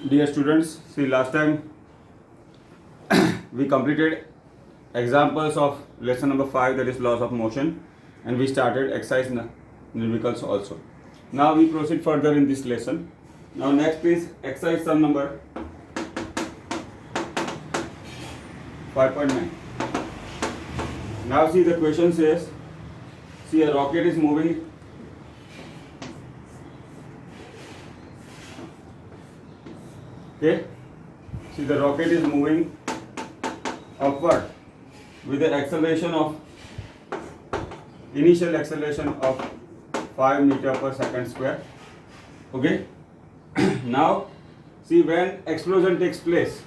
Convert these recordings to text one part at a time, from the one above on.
Dear students, see last time we completed examples of lesson number 5, that is laws of motion, and we started exercise numericals also. Now we proceed further in this lesson. Now next is exercise sum number 5.9. Now see the question says, see a rocket is moving okay. See the rocket is moving upward with the acceleration of initial acceleration of 5 meter per second square. Okay. Now see when explosion takes place.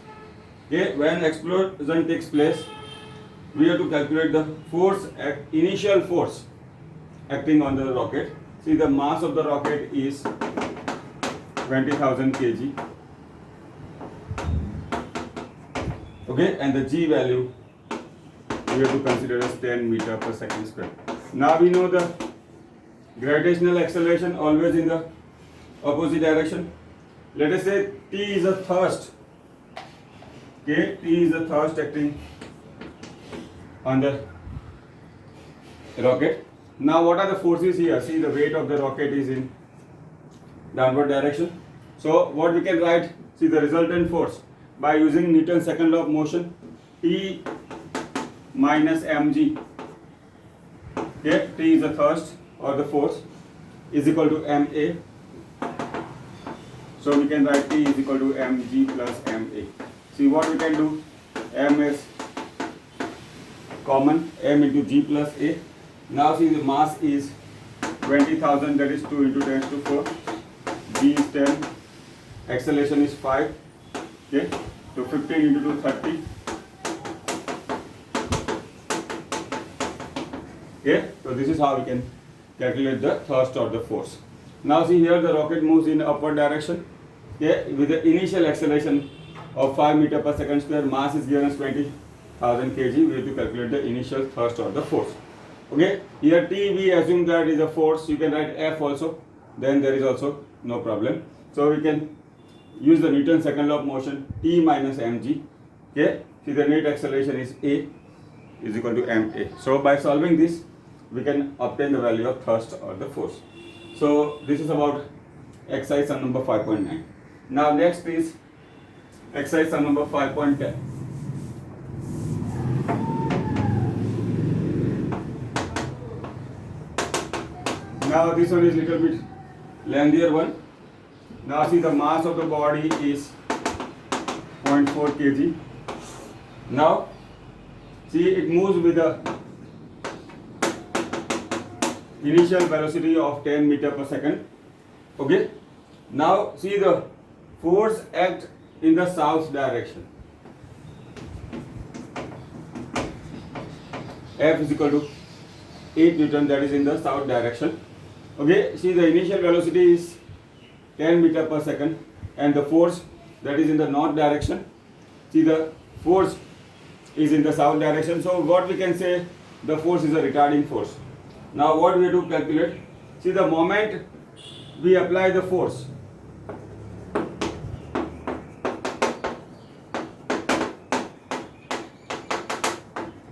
Okay, when explosion takes place, we have to calculate the force, initial force acting on the rocket. See the mass of the rocket is 20,000 kg. Okay, and the g value we have to consider as 10 meter per second square. Now we know the gravitational acceleration always in the opposite direction. Let us say T is a thrust. Okay, T is a thrust acting on the rocket. Now what are the forces here? See the weight of the rocket is in downward direction. So what we can write, see the resultant force by using Newton's second law of motion, T minus mg. Okay, T is the thrust or the force is equal to ma. So we can write T is equal to mg plus ma. See what we can do, m is common, m into g plus a. Now see the mass is 20,000, that is 2 into 10 to 4. G is 10, acceleration is 5. Okay, so 15 into 2, 30. Okay, so this is how we can calculate the thrust or the force. Now see here the rocket moves in upward direction. Okay, with the initial acceleration of 5 meter per second square, mass is given as 20,000 kg. We have to calculate the initial thrust or the force. Okay, here T we assume that is a force. You can write F also. Then there is also no problem. So we can use the Newton's second law of motion, T minus mg. Okay, see the net acceleration is A is equal to ma. So by solving this, we can obtain the value of thrust or the force. So this is about exercise sum number 5.9. Now next is exercise sum number 5.10. Now this one is little bit lengthier one. Now see the mass of the body is 0.4 kg. Now see it moves with the initial velocity of 10 meter per second. Okay. Now see the force act in the south direction. F is equal to 8 Newton, that is in the south direction. Okay, see the initial velocity is 10 meter per second and the force that is in the north direction. See the force is in the south direction. So what we can say, the force is a retarding force. Now what we have to calculate, see the moment we apply the force,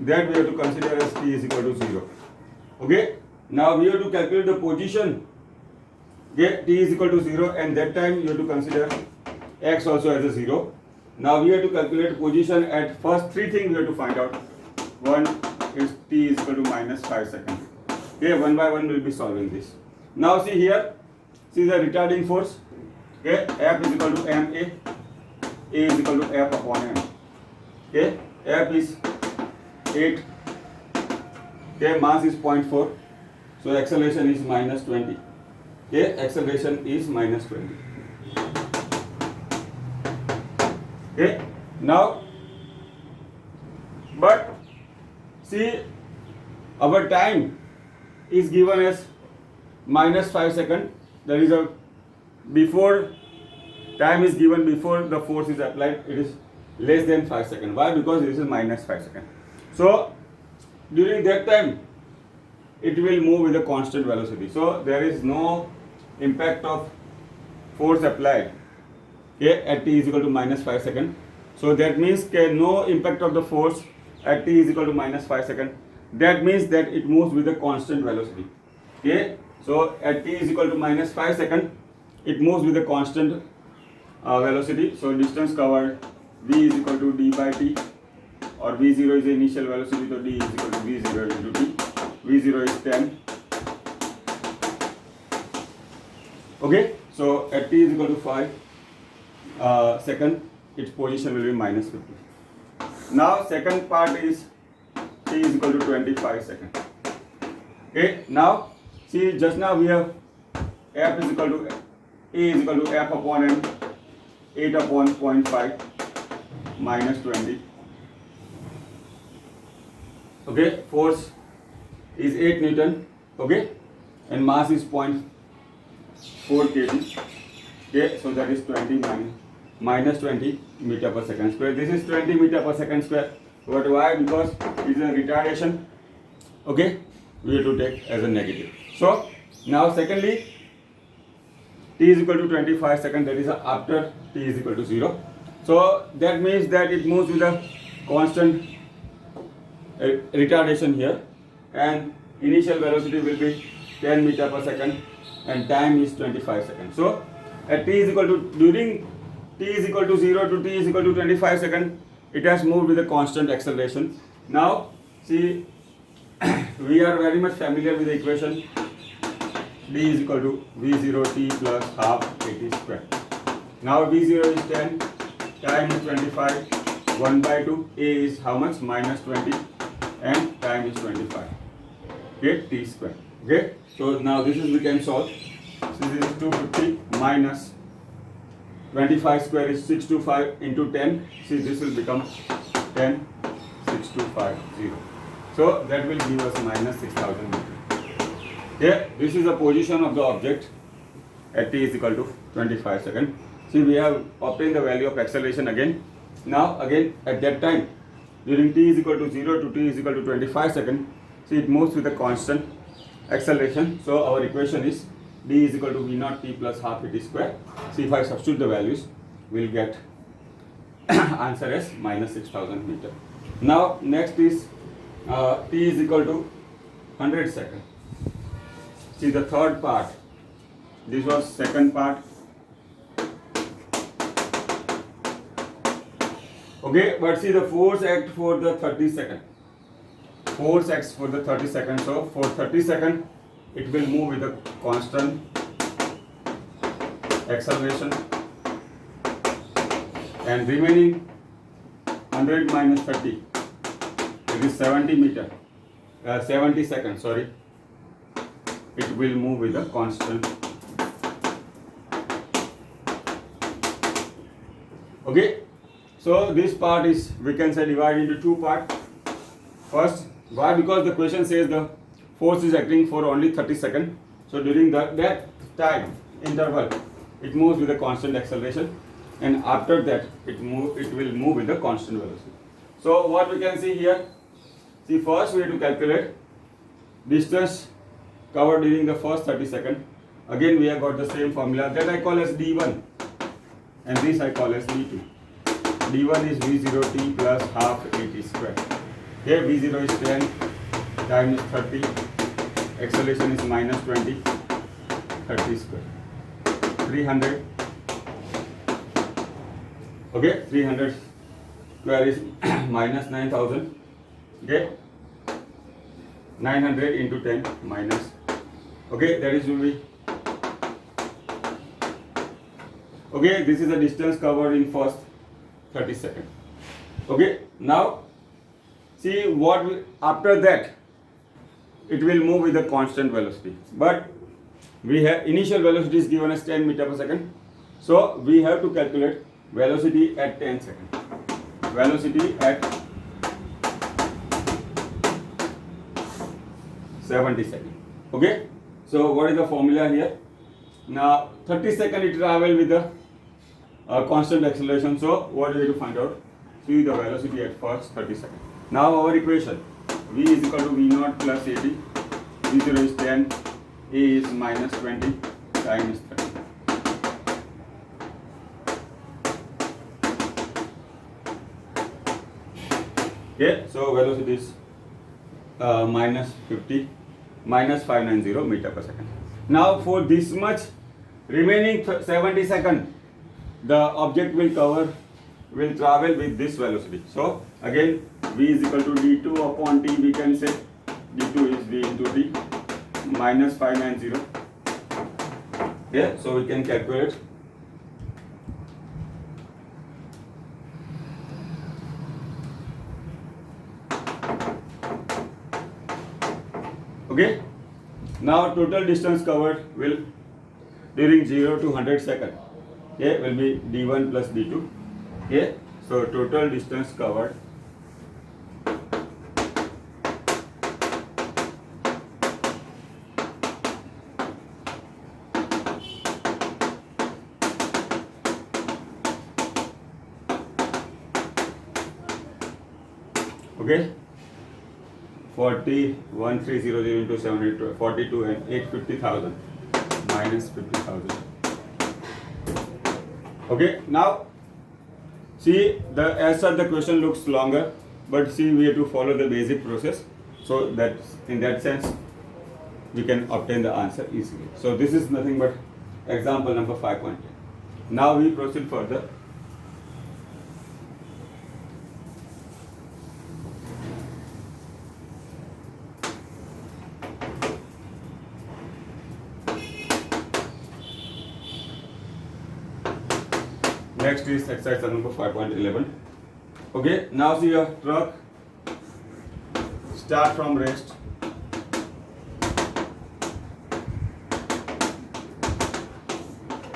that we have to consider as T is equal to 0. Okay, now we have to calculate the position. Okay, T is equal to 0 and that time you have to consider x also as a 0. Now we have to calculate position at first three things we have to find out. One is T is equal to minus 5 seconds. Okay, one by one we will be solving this. Now see here, see the retarding force. Okay, F is equal to ma, A is equal to F upon m. Okay, F is 8. Okay, mass is 0.4. So acceleration is minus 20. Okay, acceleration is minus 20. Okay, now, but see our time is given as minus 5 seconds. There is a before time is given before the force is applied, it is less than 5 seconds. Why? Because this is minus 5 seconds. So during that time it will move with a constant velocity. So there is no impact of force applied. okay, at t is equal to minus 5 seconds. So that means no impact of the force at t is equal to minus 5 seconds. That means that it moves with a constant velocity. Okay, so at t is equal to minus 5 seconds, it moves with a constant velocity. So distance covered v is equal to d by t, or v0 is the initial velocity, so d is equal to v0 into t. v0 is 10. Okay, so at t is equal to 5 second, its position will be minus 50. Now second part is t is equal to 25 seconds. Okay, now see, just now we have f is equal to a is equal to f upon m, 8 upon 0.5 minus 20. Okay, force is 8 Newton. Okay, and mass is 0.4 kg. Okay, so that is 20 minus 20 meter per second square. This is 20 meter per second square. But why? Because it is a retardation. Okay, we have to take as a negative. So now secondly, t is equal to 25 seconds, that is after t is equal to 0. So that means that it moves with a constant retardation here, and initial velocity will be 10 meter per second and time is 25 seconds. So at t is equal to, during t is equal to 0 to t is equal to 25 seconds, it has moved with a constant acceleration. Now see, we are very much familiar with the equation d is equal to v0 t plus half at square. Now v0 is 10, time is 25, 1 by 2, a is how much? Minus 20, and time is 25. Okay, t square. Okay, so now this is we can solve. So this is 250 minus 25 square is 625 into 10. See, this will become 10, 6250. So that will give us minus 6000 meters. Okay, this is the position of the object at t is equal to 25 seconds. See, we have obtained the value of acceleration again. Now again at that time, during t is equal to 0 to t is equal to 25 seconds, see, it moves with a constant acceleration. So our equation is d is equal to v naught t plus half at square. See, if I substitute the values, we will get answer as minus 6000 meter. Now next is t is equal to 100 seconds. See, the third part, this was second part. Okay, but see, the force acts for the 30 seconds. Force acts for the 30 seconds. So for 30 seconds, it will move with a constant acceleration, and remaining 100 minus 30, it is 70 seconds. Sorry, it will move with a constant. Okay. So this part is, we can say, divided into two parts. First, why? Because the question says the force is acting for only 30 seconds. So during that time interval, it moves with a constant acceleration, and after that it will move with a constant velocity. So what we can see here, see, first we have to calculate distance covered during the first 30 seconds. Again we have got the same formula that I call as d1, and this I call as d2. d1 is v0 t plus half at square. Here v0 is 10, time is 30, acceleration is minus 20, 30 square, 300. Okay, 300 square is minus 9000. Okay, 900 into 10 minus. Okay, that is will be. Okay, this is the distance covered in first 30 seconds. Okay, now see what after that it will move with a constant velocity, but we have initial velocity is given as 10 meter per second, so we have to calculate velocity at 10 seconds. Velocity at 70 seconds. Okay, so what is the formula here? Now 30 seconds it travel with the constant acceleration. So what do we have to find out? See the velocity at first 30 seconds. Now our equation, v is equal to v naught plus at, v0 is 10, a is minus 20, time is 30. Okay, so velocity is minus 590 meter per second. Now for this much remaining 70 second, the object will travel with this velocity. So again, v is equal to d2 upon t. We can say d2 is v into t minus 590. Yeah, so we can calculate. Okay, now total distance covered will during 0 to 100 second, okay, will be d1 plus d2. Okay, so total distance covered okay 41,300 into 700, 42 and 850,000 minus 50,000. Okay, now see as such the question looks longer, but see we have to follow the basic process, so that in that sense we can obtain the answer easily. So this is nothing but example number 5.10. Now we proceed further. Next is exercise number 5.11. Okay, now see your truck start from rest.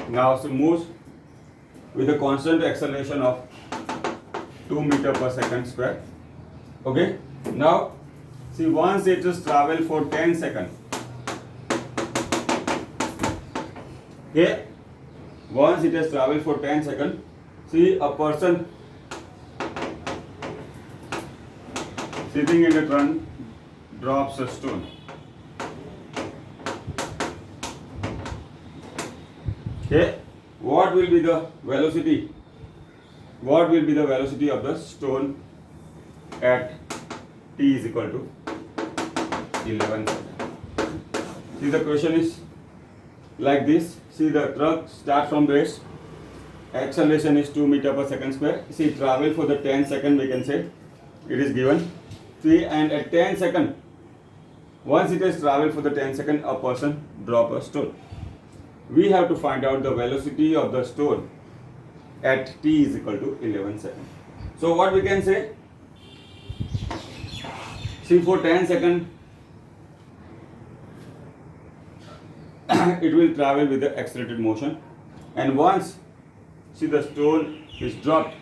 Now so moves with a constant acceleration of 2 meter per second square. Okay, now see once it is travel for 10 seconds. Okay, once it has traveled for 10 seconds, see a person sitting in a trunk drops a stone. Okay, what will be the velocity? What will be the velocity of the stone at t is equal to 11 seconds? See, the question is like this. See, the truck starts from rest. Acceleration is 2 meter per second square. See, travel for the 10 second, we can say it is given. See, and at 10 second, once it has traveled for the 10 second, a person drop a stone. We have to find out the velocity of the stone at t is equal to 11 seconds. So what we can say? See, for 10 seconds, it will travel with the accelerated motion, and once see the stone is dropped,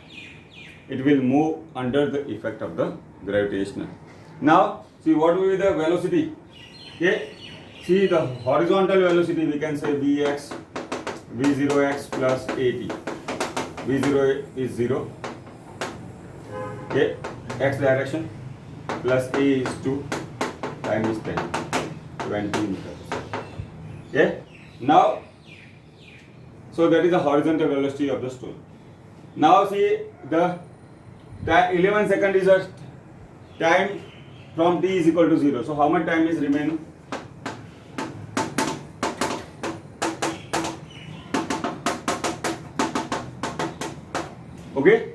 it will move under the effect of the gravitational. Now see what will be the velocity. Okay, see the horizontal velocity, we can say vx v0x plus at. V0 is 0, okay, x direction, plus a is 2 times 10, 20 meters. Okay, now so that is the horizontal velocity of the stone. Now see the 11 second is a time from t is equal to 0. So how much time is remaining? Okay,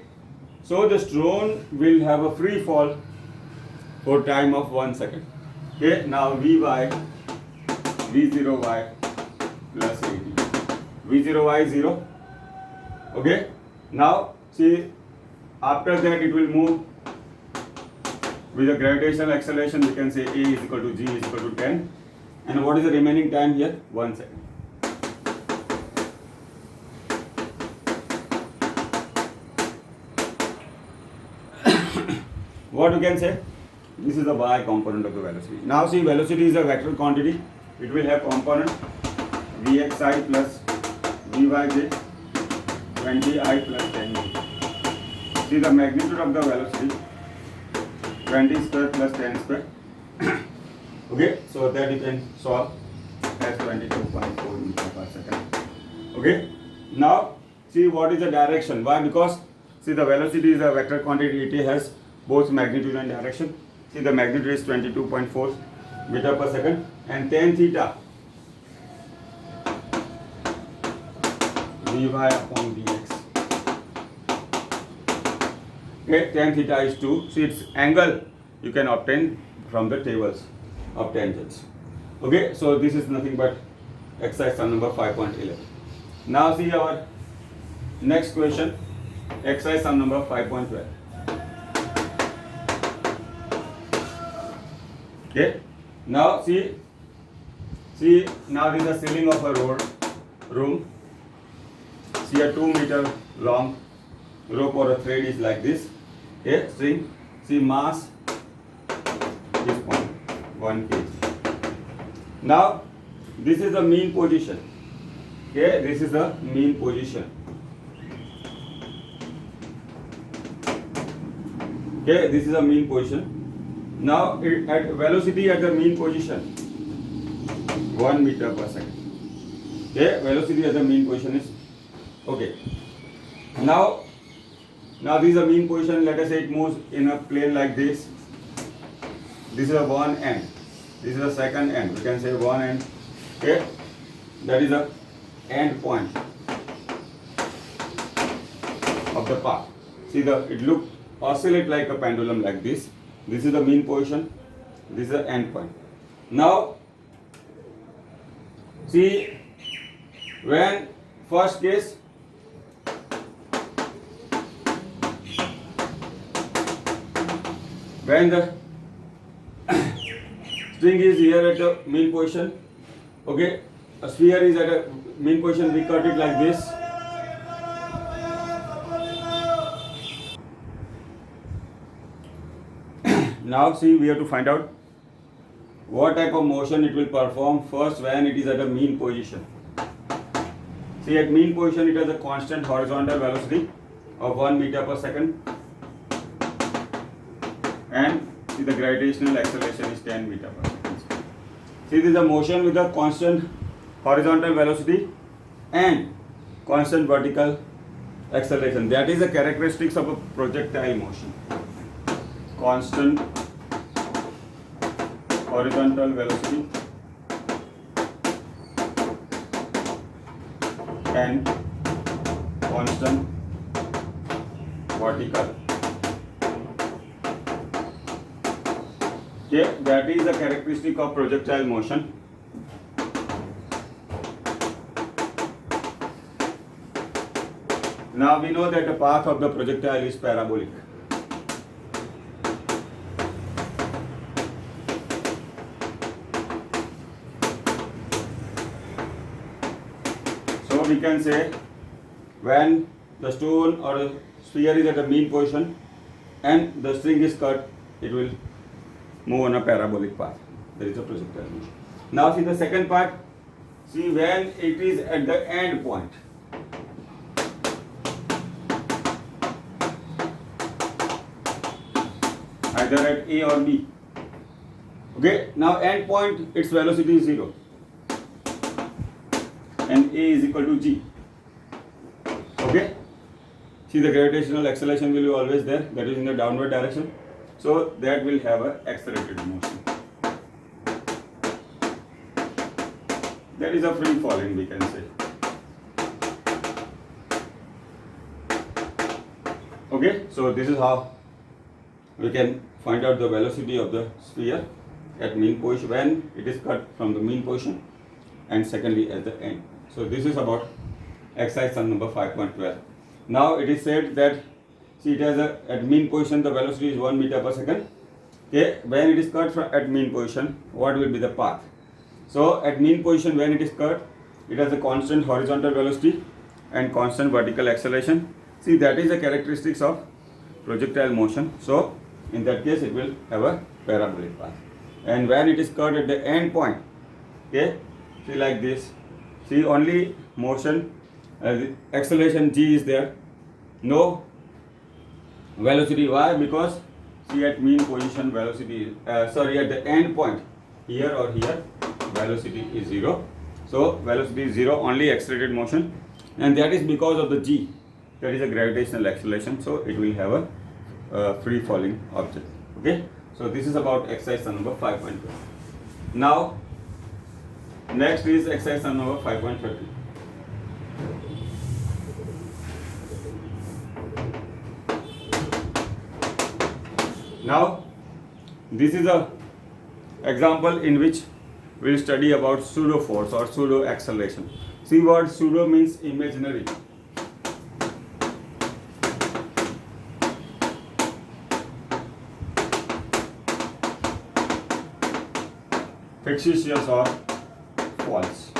so the stone will have a free fall for time of 1 second. Okay, now Vy V0y plus 80. V0y 0. Okay, now see after that it will move with the gravitational acceleration. We can say a is equal to g is equal to 10. And what is the remaining time here? 1 second. What we can say? This is the y component of the velocity. Now see, velocity is a vector quantity. It will have component vxi plus vyj 20i plus 10j. See the magnitude of the velocity 20 square plus 10 square. Okay, so that you can solve as 22.4 meter per second. Okay, now see what is the direction. Why? Because see the velocity is a vector quantity. It has both magnitude and direction. See, the magnitude is 22.4 meter per second, and tan theta dy upon dx. Okay, tan theta is 2. See, its angle you can obtain from the tables of tangents. Okay, so this is nothing but exercise sum number 5.11. Now see our next question, exercise sum number 5.12. Okay, now see now this is the ceiling of a room. See, a 2 meter long rope or a thread is like this. Okay, string. See, mass is 1 kg. Now this is the mean position. Okay, this is the mean position. Okay, this is the mean position. Now at velocity at the mean position 1 meter per second. Okay, velocity at the mean position is okay. Now this is the mean position. Let us say it moves in a plane like this. This is a one end. This is the second end. We can say one end. Okay, that is the end point of the path. See, it look oscillate like a pendulum like this. This is the mean position. This is the end point. Now see, when first case when the string is here at the mean position, okay, a sphere is at a mean position, we cut it like this. Now see, we have to find out what type of motion it will perform first when it is at a mean position. See, at mean position it has a constant horizontal velocity of 1 meter per second, and see, the gravitational acceleration is 10 meter per second. See, this is a motion with a constant horizontal velocity and constant vertical acceleration. That is the characteristics of a projectile motion. Constant horizontal velocity and constant vertical. Okay, that is the characteristic of projectile motion. Now we know that the path of the projectile is parabolic. So we can say when the stone or the sphere is at a mean position and the string is cut, it will move on a parabolic path. There is a projectile motion. Now see the second part. See, when it is at the end point, either at A or B. Okay, now end point, its velocity is 0 and A is equal to G. Okay, see, the gravitational acceleration will be always there, that is in the downward direction, so that will have a accelerated motion. That is a free falling, we can say. Okay, so this is how we can find out the velocity of the sphere at mean position when it is cut from the mean position, and secondly at the end. So this is about exercise sum number 5.12. Now it is said that, see, it has at mean position the velocity is 1 meter per second. Okay, when it is cut from at mean position, what will be the path? So at mean position, when it is cut, it has a constant horizontal velocity and constant vertical acceleration. See, that is the characteristics of projectile motion. So in that case, it will have a parabolic path. And when it is cut at the end point, okay, see, like this, see, only motion, acceleration G is there, no velocity. Why? Because see, at mean position velocity at the end point here or here, velocity is 0. So velocity is 0, only accelerated motion, and that is because of the G, that is a gravitational acceleration. So it will have a free falling object. Okay, so this is about exercise sum number 5.2. Now next is exercise sum number 5.30. Now this is a example in which we'll study about pseudo force or pseudo acceleration. See what pseudo means: imaginary. Fictitious or false.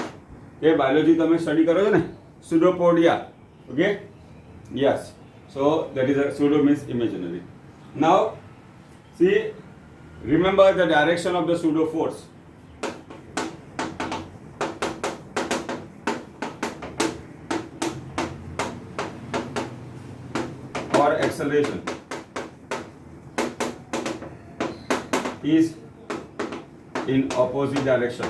ये biology તમે study કરો છો ને, pseudopodia. Okay, yes, so that is a pseudo means imaginary. Now see, remember the direction of the pseudo force. Or acceleration is in opposite direction.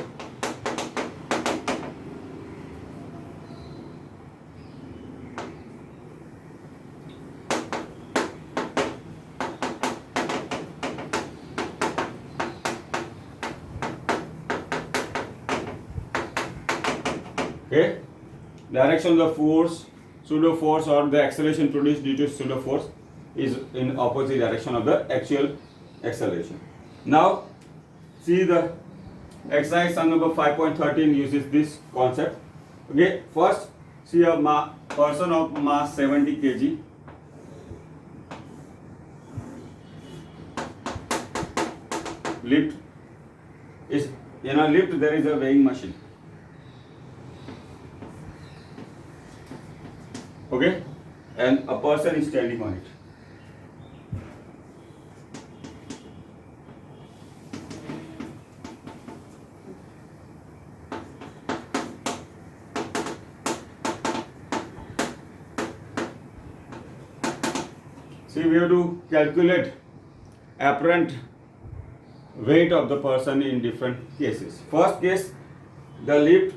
Okay, direction of the force, pseudo force, or the acceleration produced due to pseudo force is in opposite direction of the actual acceleration. Now see the exercise sum number 5.13 uses this concept. Okay, first see a person of mass 70 kg lift is in a lift. There is a weighing machine. Okay, and a person is standing on it. See, we have to calculate apparent weight of the person in different cases. First case, the lift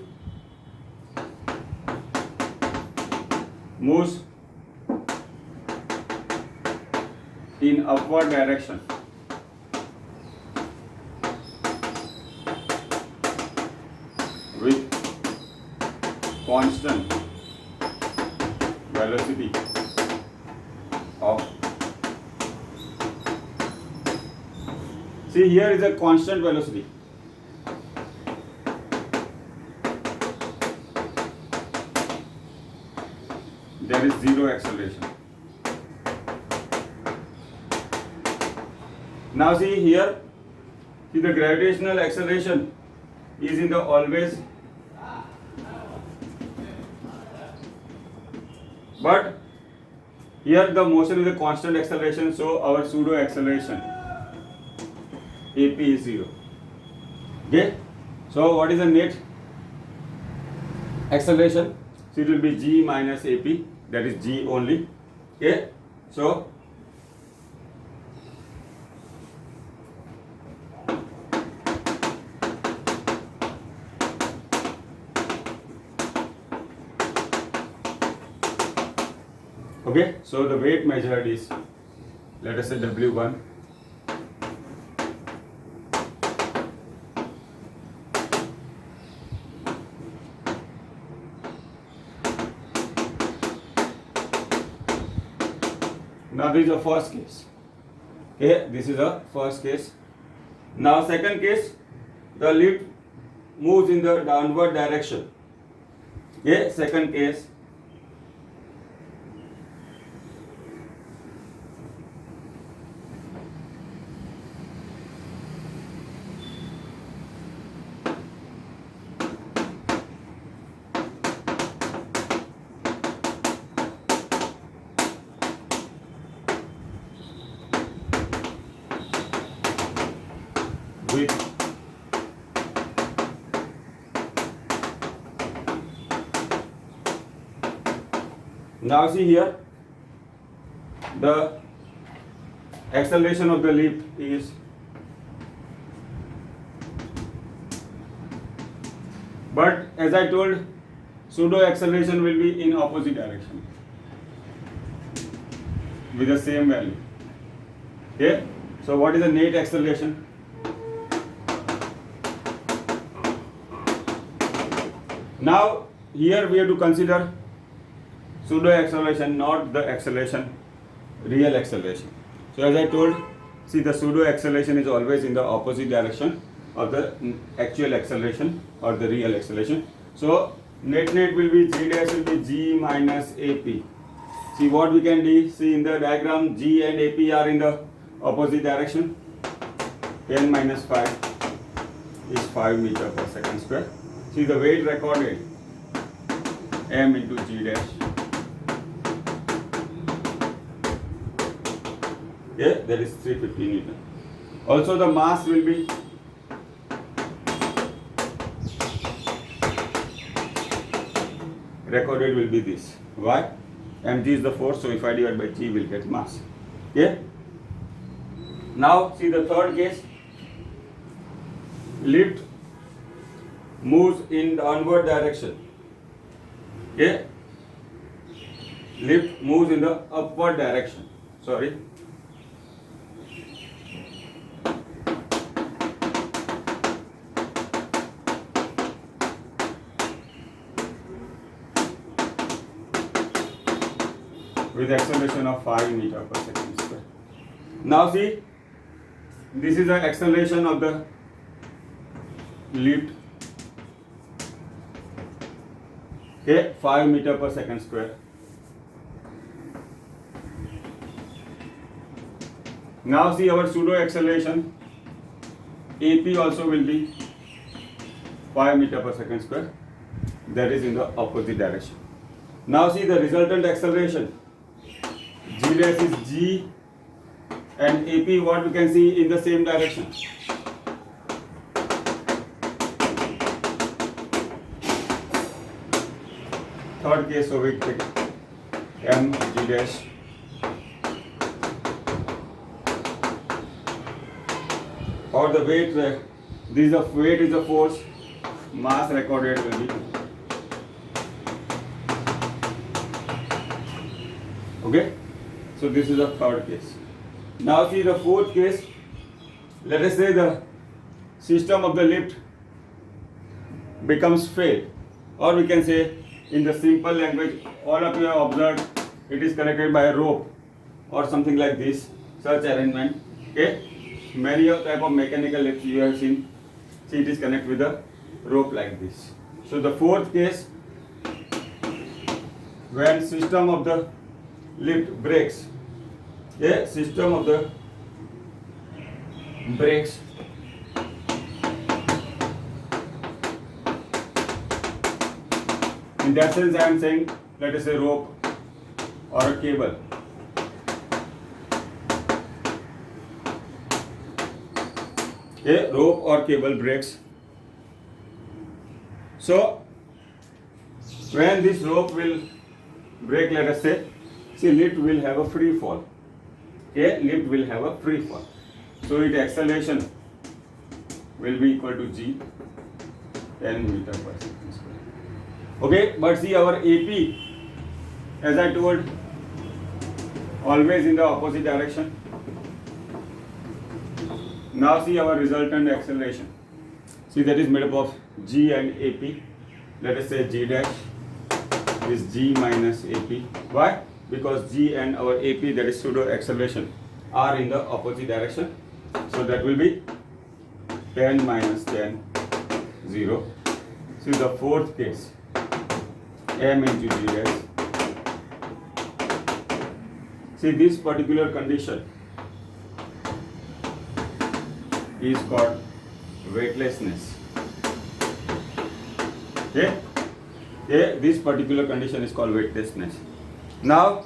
moves in upward direction with constant velocity of, see here is a constant velocity. There is zero acceleration. Now see here, see the gravitational acceleration is in the always, but here the motion is a constant acceleration, so our pseudo acceleration AP is 0. Okay, so what is the net acceleration? So it will be G minus AP, that is G only. Okay, so okay, so the weight measured is, let us say, W1. Now this is the first case. Okay, this is the first case. Now second case, the lift moves in the downward direction. Okay, second case. With now see here, the acceleration of the lift is but as I told, pseudo acceleration will be in opposite direction with the same value. Okay, so what is the net acceleration? Now here we have to consider pseudo acceleration, not the acceleration, real acceleration. So as I told, see, the pseudo acceleration is always in the opposite direction of the actual acceleration or the real acceleration. So net will be g dash will be g minus ap. See what we can do, see in the diagram, g and ap are in the opposite direction. 10 minus 5 is 5 meter per second square. See the weight recorded, m into g dash. Yeah, that is 350 Newton. Also the mass will be recorded will be this. Why? Mg is the force, so if I divide by g, will get mass. Yeah. Now see the third case. Lift moves in the onward direction. Okay. Lift moves in the upward direction. Sorry. With acceleration of 5 meter per second square. Now see, this is the acceleration of the lift. Okay, 5 meter per second square. Now see our pseudo acceleration. AP also will be 5 meter per second square. That is in the opposite direction. Now see the resultant acceleration. G dash is G and AP, what we can see in the same direction. Third case, so we take M G dash. Or the weight, this is weight is the force, mass recorded will be. Okay. So this is the third case. Now see the fourth case. Let us say the system of the lift becomes failed, or we can say in the simple language, all of you have observed it is connected by a rope or something like this, such arrangement. Okay, many of type of mechanical lifts you have seen. See, it is connected with a rope like this. So the fourth case, when system of the lift breaks. Yeah, system of the breaks. In that sense, I am saying, let us say rope or a cable. Yeah, rope or cable breaks. So, when this rope will break, let us say, see, lift will have a free fall. Okay, lift will have a free fall. So its acceleration will be equal to g 10 meter per second square. Okay, but see our AP, as I told, always in the opposite direction. Now see our resultant acceleration. See, that is made up of g and AP. Let us say g dash is g minus AP. Why? Because g and our AP, that is pseudo acceleration, are in the opposite direction. So that will be 10 minus 10, 0. See the fourth case, m into g dash. See, this particular condition is called weightlessness. Okay? Okay, this particular condition is called weightlessness. Now,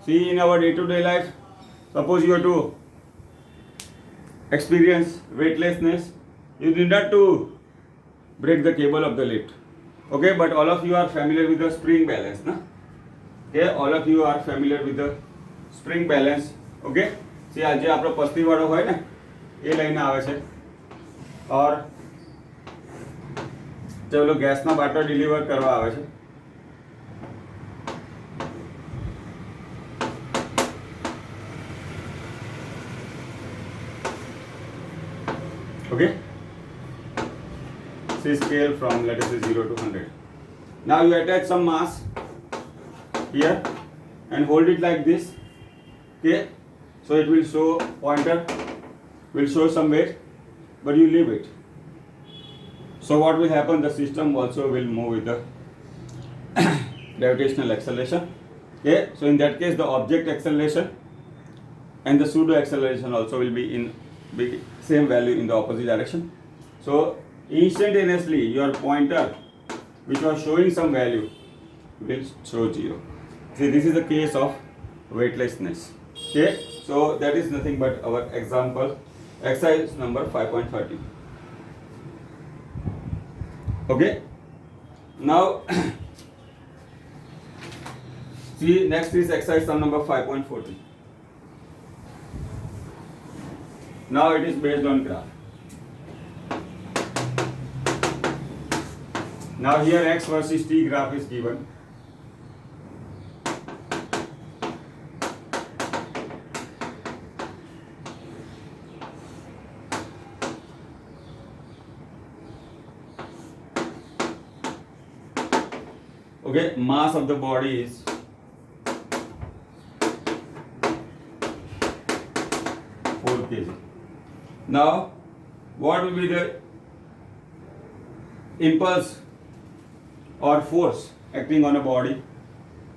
see, in our day-to-day life, suppose you have to experience weightlessness, you need not to break the cable of the lift. Okay, but all of you are familiar with the spring balance, na? Okay, all of you are familiar with the spring balance. Okay, see, आज जो आपका पस्ती वाला होय ना, ये line आवे छे, और चलो गैस ना बाटलो डिलीवर करवा आवे छे. Okay. See scale from, let us say, 0 to 100. Now you attach some mass here and hold it like this. Okay. So it will show pointer, will show some weight, but you leave it. So what will happen? The system also will move with the gravitational acceleration. Okay. So in that case, the object acceleration and the pseudo acceleration also will be in same value in the opposite direction. So instantaneously your pointer, which was showing some value, will show 0. See, this is the case of weightlessness. Okay, so that is nothing but our example, exercise number 5.30. Okay, now see, next is exercise number 5.40. Now it is based on graph. Now here x versus t graph is given. Okay, mass of the body is 4 kg. Now, what will be the impulse or force acting on a body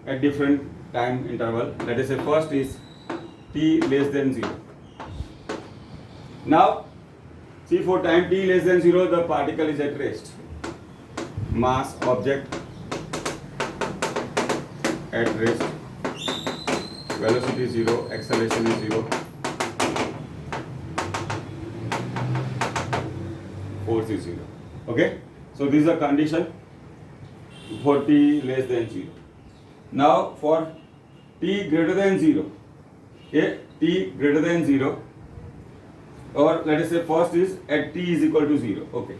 at different time interval? Let us say first is t less than 0. Now, see, for time t less than 0, the particle is at rest. Mass object at rest, velocity is 0, acceleration is 0, force is 0. Okay, so this is a condition for t less than 0. Now for t greater than 0, okay, t greater than 0, or let us say first is at t is equal to 0. Okay,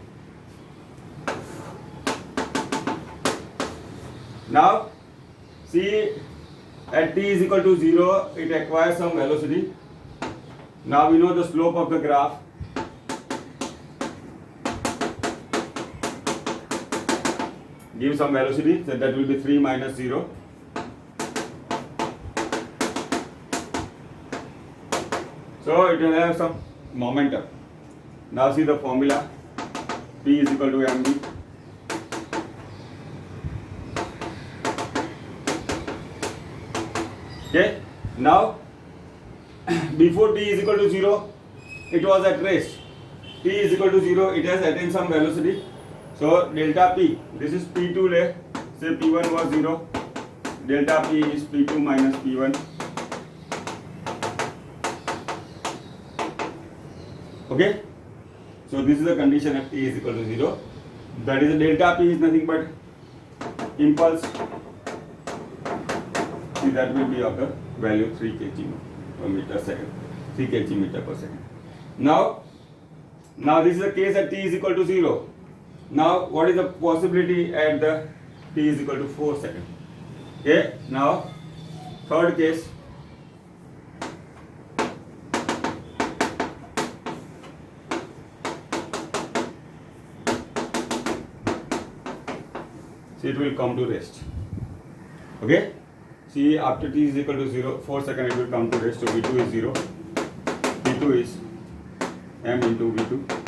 now see, at t is equal to 0, it acquires some velocity. Now we know the slope of the graph. Give some velocity, so that will be 3 minus 0. So it will have some momentum. Now see the formula, P is equal to mv. Okay, now before t is equal to 0, it was at rest. T is equal to 0, it has attained some velocity. So delta p, this is p2 le, say p1 was 0, delta p is p2 minus p1. Okay, so this is the condition at t is equal to 0. That is, delta p is nothing but impulse. See, that will be of the value 3 kg per meter second, 3 kg meter per second. Now this is the case at t is equal to 0. Now what is the possibility at the t is equal to 4 seconds? Okay, now third case. See, it will come to rest. Okay. See, after t is equal to 0, 4 seconds it will come to rest. So v2 is 0. v2 is m into v2.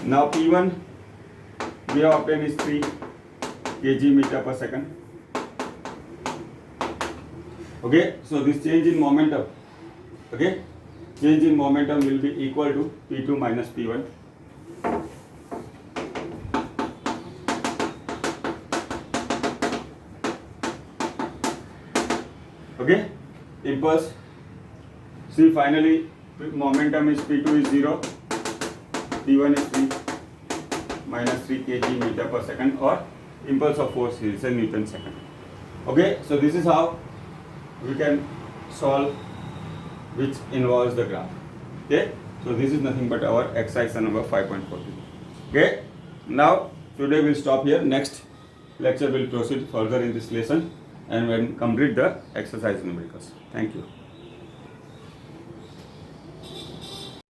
Now p1 we have obtained is 3 kg meter per second. Okay, so this change in momentum, okay, change in momentum will be equal to p2 minus p1. Okay, impulse. See, finally momentum is p2 is 0, p1 is 3 minus 3 kg meter per second, or impulse of force is a Newton second. Okay, so this is how we can solve, which involves the graph. Okay, so this is nothing but our exercise number 5.40. Okay, now today we'll stop here. Next lecture will proceed further in this lesson and when complete the exercise numericals. Thank you.